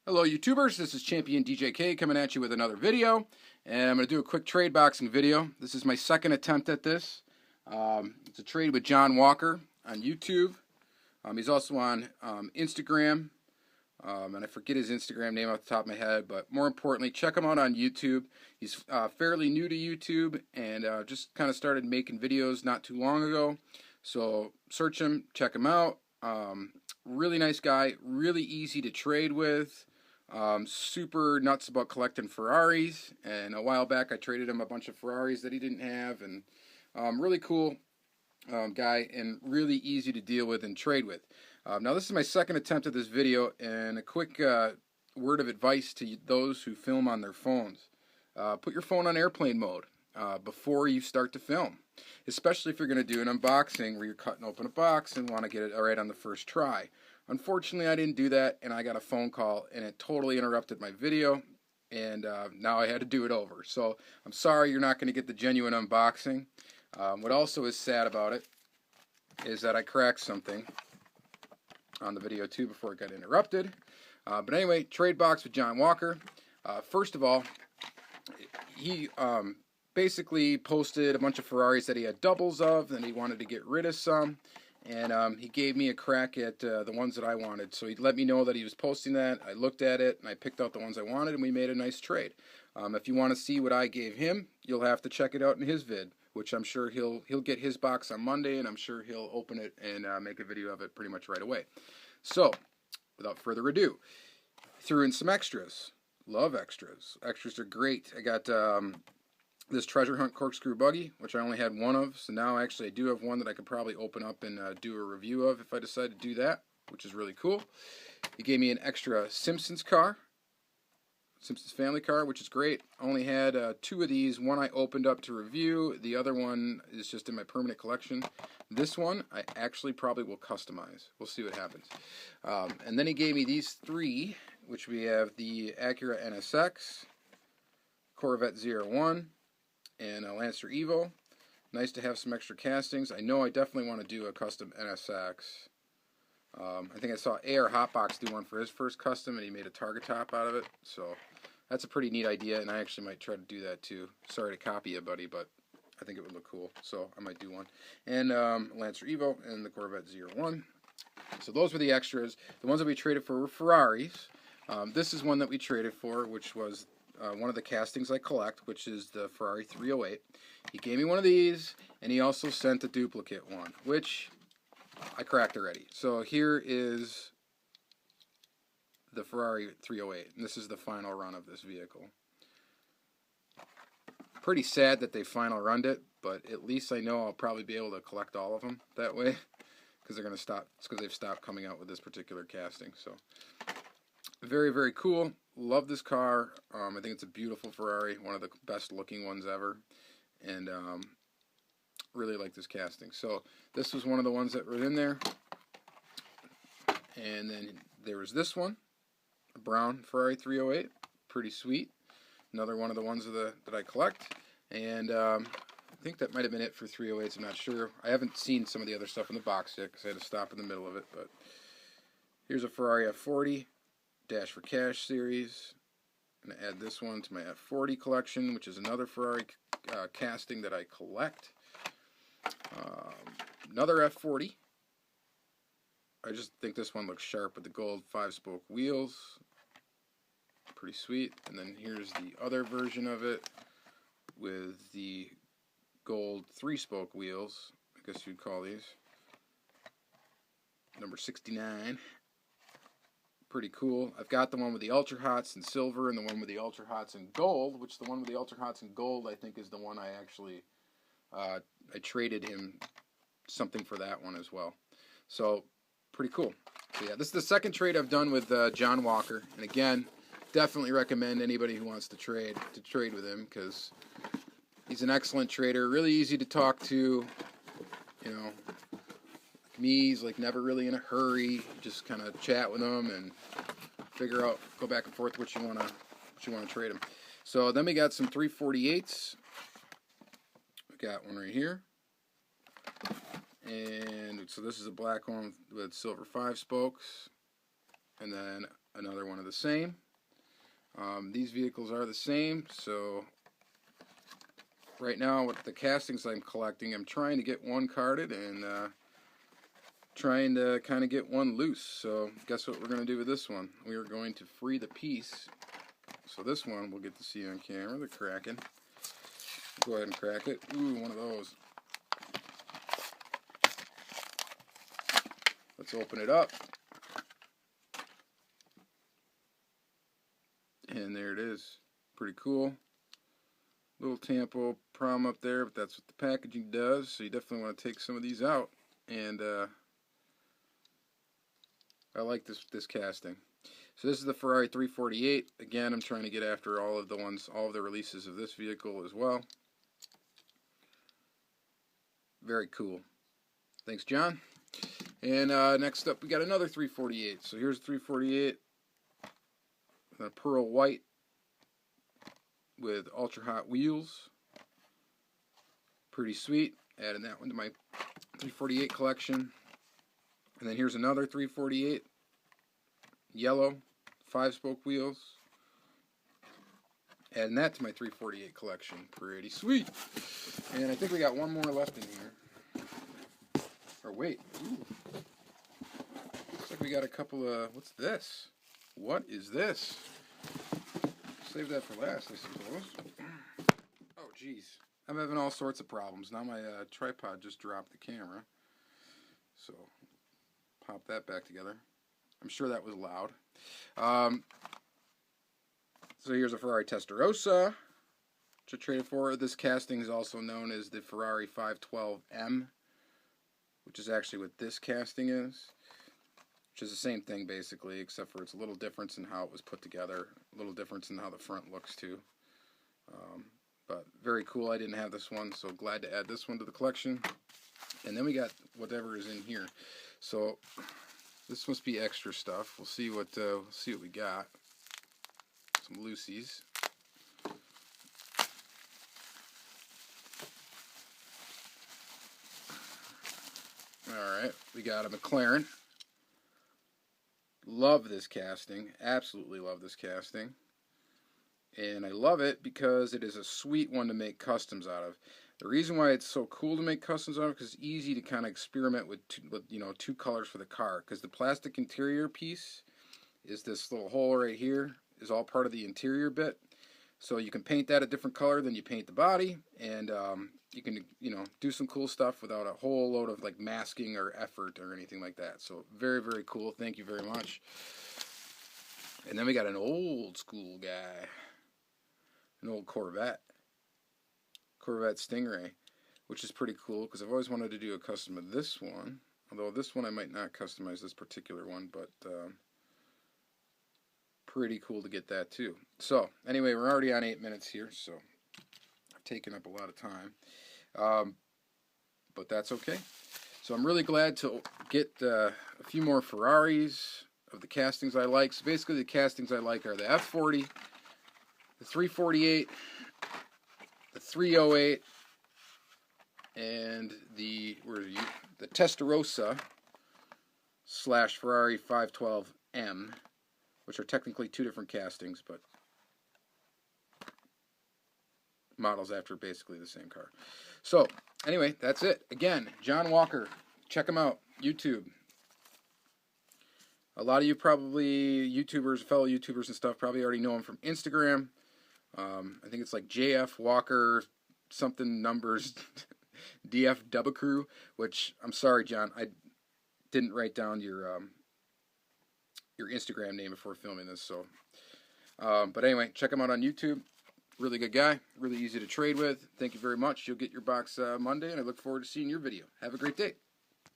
Hello YouTubers, this is Championdjk coming at you with another video, and I'm going to do a quick trade boxing video. This is my second attempt at this. It's a trade with John Walker on YouTube. He's also on Instagram, and I forget his Instagram name off the top of my head, but more importantly, check him out on YouTube. He's fairly new to YouTube and just kind of started making videos not too long ago, so search him, check him out. Really nice guy, really easy to trade with. Super nuts about collecting Ferraris, and a while back I traded him a bunch of Ferraris that he didn't have, and really cool guy and really easy to deal with and trade with. Now this is my second attempt at this video, and a quick word of advice to those who film on their phones. Put your phone on airplane mode before you start to film, especially if you're going to do an unboxing where you're cutting open a box and want to get it all right on the first try. Unfortunately, I didn't do that, and I got a phone call, and it totally interrupted my video, and now I had to do it over. So I'm sorry you're not going to get the genuine unboxing. What also is sad about it is that I cracked something on the video too before it got interrupted. But anyway, trade box with John Walker. First of all, he basically posted a bunch of Ferraris that he had doubles of, and he wanted to get rid of some. And he gave me a crack at the ones that I wanted. So he let me know that he was posting that. I looked at it, and I picked out the ones I wanted, and we made a nice trade. If you want to see what I gave him, you'll have to check it out in his vid, which I'm sure he'll get his box on Monday, and I'm sure he'll open it and make a video of it pretty much right away. So, without further ado, threw in some extras. Love extras. Extras are great. I got this treasure hunt corkscrew buggy, which I only had one of, so now actually I do have one that I could probably open up and do a review of if I decide to do that, which is really cool. He gave me an extra Simpsons car, Simpsons family car, which is great. I only had two of these. One I opened up to review, the other one is just in my permanent collection. This one I actually probably will customize. We'll see what happens. And then he gave me these three, which we have the Acura NSX, Corvette 01, and a Lancer Evo. Nice to have some extra castings. I know I definitely want to do a custom NSX. I think I saw AR Hotbox do one for his first custom, and he made a target top out of it. So that's a pretty neat idea, and I actually might try to do that too. Sorry to copy you, buddy, but I think it would look cool, so I might do one. And Lancer Evo and the Corvette 01. So those were the extras. The ones that we traded for were Ferraris. This is one that we traded for, which was one of the castings I collect, which is the Ferrari 308. He gave me one of these, and he also sent a duplicate one, which I cracked already. So here is the Ferrari 308, and this is the final run of this vehicle. Pretty sad that they final runned it, but at least I know I'll probably be able to collect all of them that way, because they're going to stop. It's because they've stopped coming out with this particular casting. So very, very cool. Love this car. I think it's a beautiful Ferrari, one of the best looking ones ever, and really like this casting. So this was one of the ones that were in there, and then there was this one, a brown Ferrari 308, pretty sweet. Another one of the ones that I collect, and I think that might have been it for 308s. I'm not sure. I haven't seen some of the other stuff in the box yet because I had to stop in the middle of it. But here's a Ferrari F40. Dash for Cash series. I'm going to add this one to my F40 collection, which is another Ferrari casting that I collect. Another F40. I just think this one looks sharp with the gold 5-spoke wheels. Pretty sweet. And then here's the other version of it with the gold 3-spoke wheels. I guess you'd call these. Number 69. Pretty cool. I've got the one with the Ultra Hots in silver and the one with the Ultra Hots in gold, which the one with the Ultra Hots in gold I think is the one I actually I traded him something for that one as well. So pretty cool. So yeah, this is the second trade I've done with John Walker, and again, definitely recommend anybody who wants to trade with him, because he's an excellent trader, really easy to talk to. You know, me, he's like never really in a hurry. Just kind of chat with him and figure out, go back and forth what you want to trade him. So then we got some 348s. We got one right here, and so this is a black one with silver 5 spokes. And then another one of the same. These vehicles are the same, so right now with the castings I'm collecting, I'm trying to get one carded and trying to kind of get one loose. So guess what we're going to do with this one? We are going to free the piece. So this one we'll get to see on camera, the cracking. Go ahead and crack it. Ooh, one of those. Let's open it up. And there it is. Pretty cool. Little tampo prom up there, but that's what the packaging does. So you definitely want to take some of these out. And I like this casting. So this is the Ferrari 348. Again, I'm trying to get after all of the releases of this vehicle as well. Very cool. Thanks, John. And next up, we got another 348. So here's 348, a pearl white with ultra hot wheels. Pretty sweet. Adding that one to my 348 collection. And then here's another 348, yellow, 5-spoke wheels. Adding that to my 348 collection. Pretty sweet. And I think we got one more left in here. Or wait. Ooh. Looks like we got a couple of... What's this? What is this? Save that for last, I suppose. Oh, jeez. I'm having all sorts of problems. Now my tripod just dropped the camera. So, pop that back together. I'm sure that was loud. So here's a Ferrari Testarossa, which I traded for. This casting is also known as the Ferrari 512M, which is actually what this casting is, which is the same thing basically, except for it's a little difference in how it was put together, a little difference in how the front looks too. But very cool. I didn't have this one, so glad to add this one to the collection. And then we got whatever is in here. So this must be extra stuff. We'll see what we got. Some loosies. Alright, we got a McLaren. Love this casting. Absolutely love this casting. And I love it because it is a sweet one to make customs out of. The reason why it's so cool to make customs out of is because it's easy to kind of experiment with two colors for the car. Because the plastic interior piece is this little hole right here, is all part of the interior bit. So you can paint that a different color than you paint the body, and you can do some cool stuff without a whole load of like masking or effort or anything like that. So very, very cool. Thank you very much. And then we got an old school guy, an old Corvette Stingray, which is pretty cool because I've always wanted to do a custom of this one. Although this one I might not customize this particular one, but pretty cool to get that too. So anyway, we're already on 8 minutes here, so I've taken up a lot of time, but that's okay. So I'm really glad to get a few more Ferraris of the castings I like. So basically the castings I like are the F40, the 348, the 308, and the Testarossa / Ferrari 512M, which are technically two different castings, but models after basically the same car. So anyway, that's it. Again, John Walker, check him out, YouTube. A lot of you probably, fellow YouTubers and stuff, probably already know him from Instagram. I think it's like JF Walker something numbers DF Double Crew, which I'm sorry, John, I didn't write down your Instagram name before filming this. So, but anyway, check him out on YouTube. Really good guy, really easy to trade with. Thank you very much. You'll get your box Monday, and I look forward to seeing your video. Have a great day.